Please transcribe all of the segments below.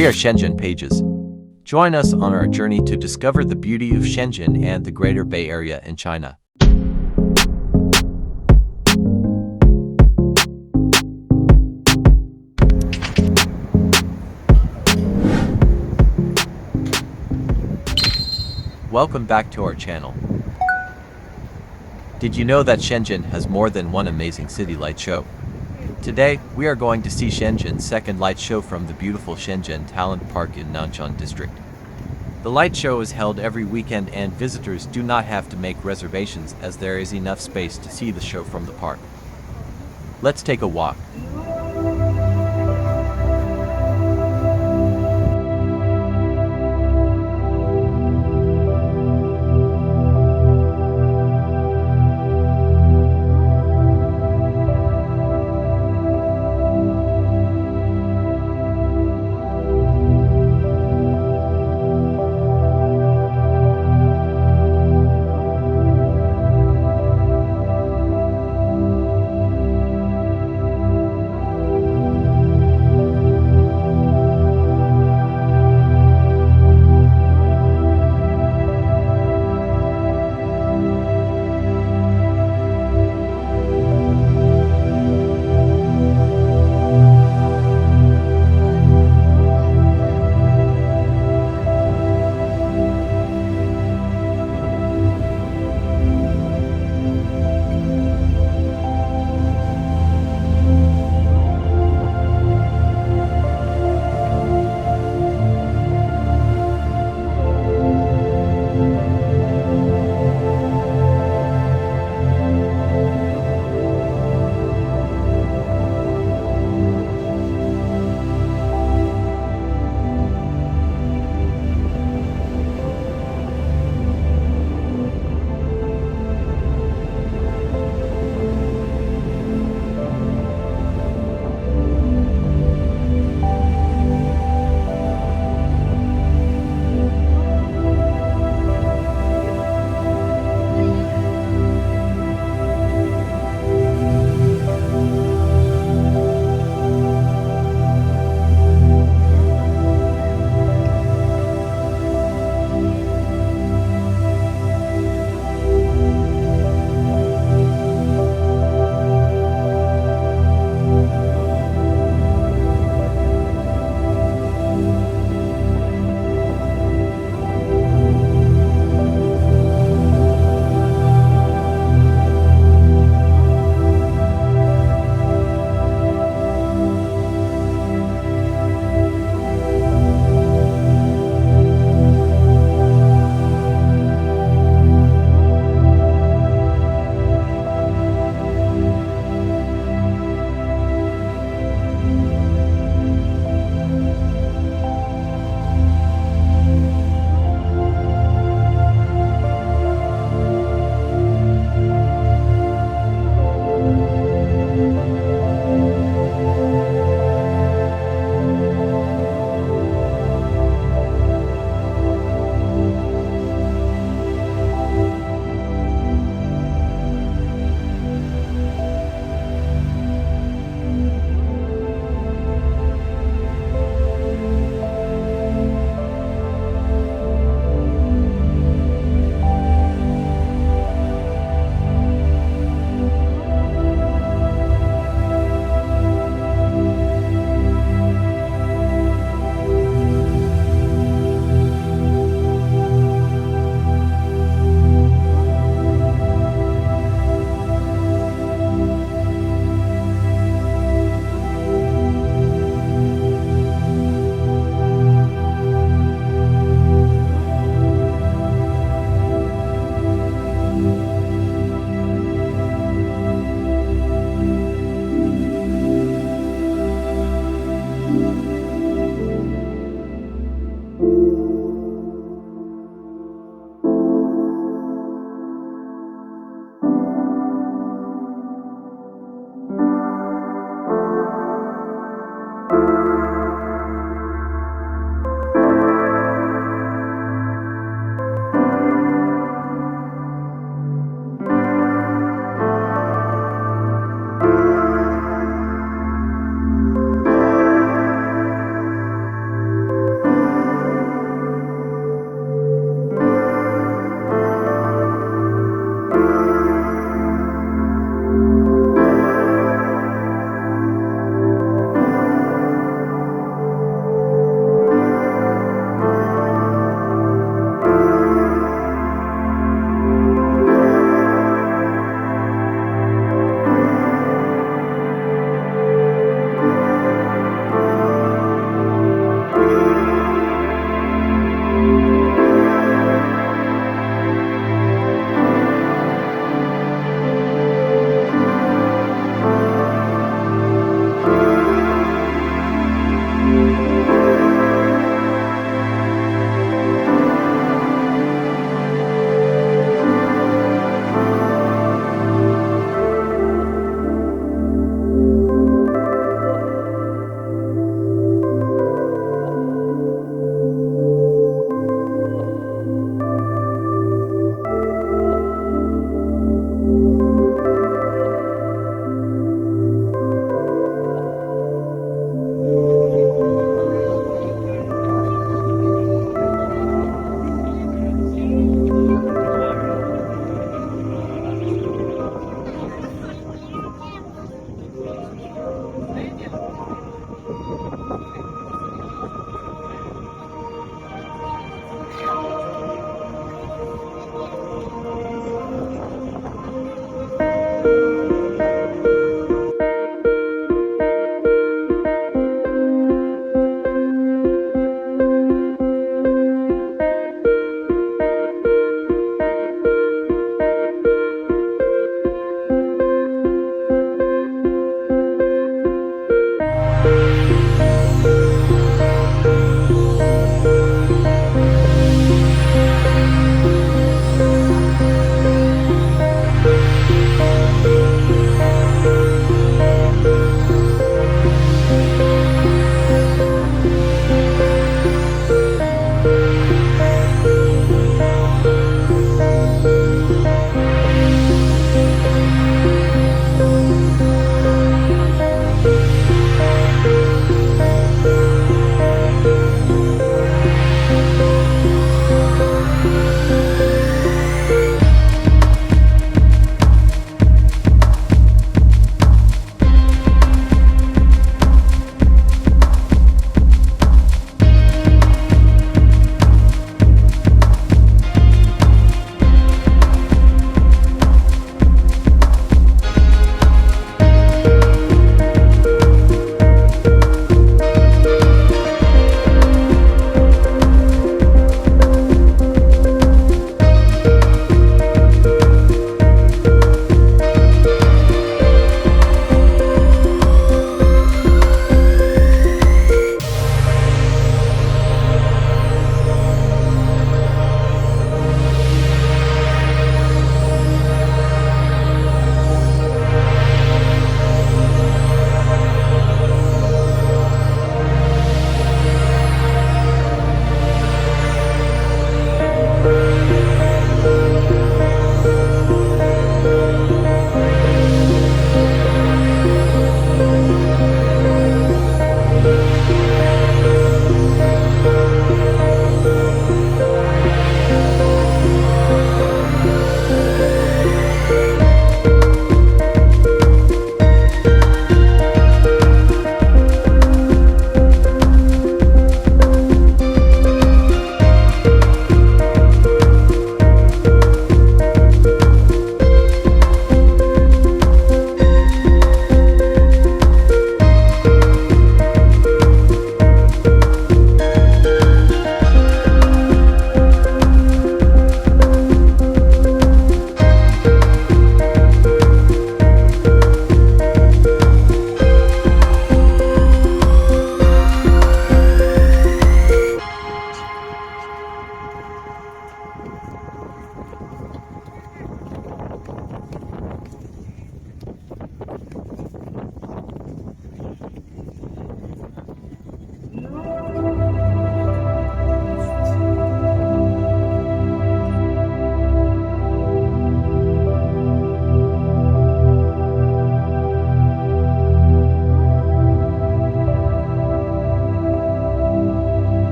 We are Shenzhen Pages. Join us on our journey to discover the beauty of Shenzhen and the Greater Bay Area in China. Welcome back to our channel. Did you know that Shenzhen has more than one amazing city light show? Today, we are going to see Shenzhen's second light show from the beautiful Shenzhen Talent Park in Nanshan District. The light show is held every weekend and visitors do not have to make reservations as there is enough space to see the show from the park. Let's take a walk.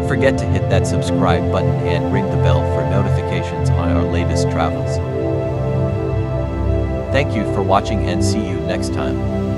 Don't forget to hit that subscribe button and ring the bell for notifications on our latest travels. Thank you for watching and see you next time.